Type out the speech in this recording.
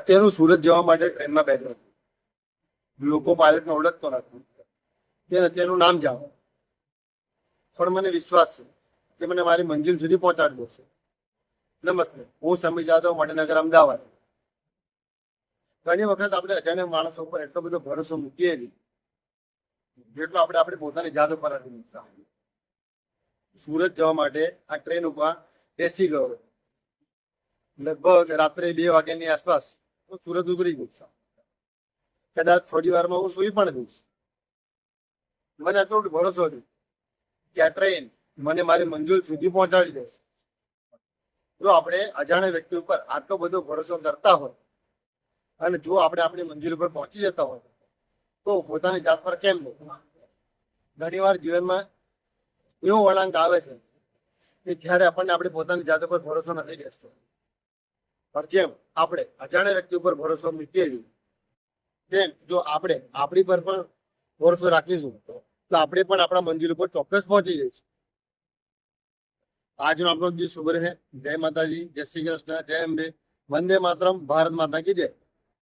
અત્યારનું સુરત જવા માટે ટ્રેનમાં બેઠો લોકો પાયલટને ઓળખતો નથી, તેને અત્યારનું નામ જાણો, પણ મને વિશ્વાસ છે કે મને મારી મંજિલ સુધી પહોંચાડી દેશે. નમસ્તે, હું સમીર જાદવ, મણિનગર, અમદાવાદ. ઘણી વખત આપણે અજાણ્યા માણસો ઉપર એટલો બધો ભરોસો મૂકીએ છીએ જેટલો આપણે આપણી પોતાની જાત ઉપર નથી મૂકતા. સુરત જવા માટે આ ટ્રેન ઉપર બેસી ગયો. લગભગ રાત્રે 2 વાગ્યાની આસપાસ હું સુરત ઉતરી ગયો. કદાચ થોડી વારમાં હું સુઈ પણ જઈશ. મને એટલો ભરોસો હતો કે આ ટ્રેન મને મારી મંજિલ સુધી પહોંચાડી દેશે. જો આપણે અજાણ્યા વ્યક્તિ ઉપર આટલો બધો ભરોસો કરતા હોય અને જો આપણે આપણી મંજિલ ઉપર પહોંચી જતા હોય તો પોતાની જાત પર કેમ નહીં? ઘણી વાર જીવનમાં એવો વળાંક આવે છે કે જ્યારે આપણને આપણી પોતાની જાત ઉપર ભરોસો નથી બેસતો, પણ જેમ આપણે અજાણ્યા વ્યક્તિ ઉપર ભરોસો મૂકીએ છીએ તેમ જો આપણે આપણી પર પણ ભરોસો રાખીશું તો આપણે પણ આપણા મંજિલ ઉપર ચોક્કસ પહોંચી જઈશું. આજનો આપણો દિવસ શુભ રહે. જય માતાજી, જય શ્રી કૃષ્ણ, જય અંબે, વંદે માતરમ, ભારત માતા કી જય.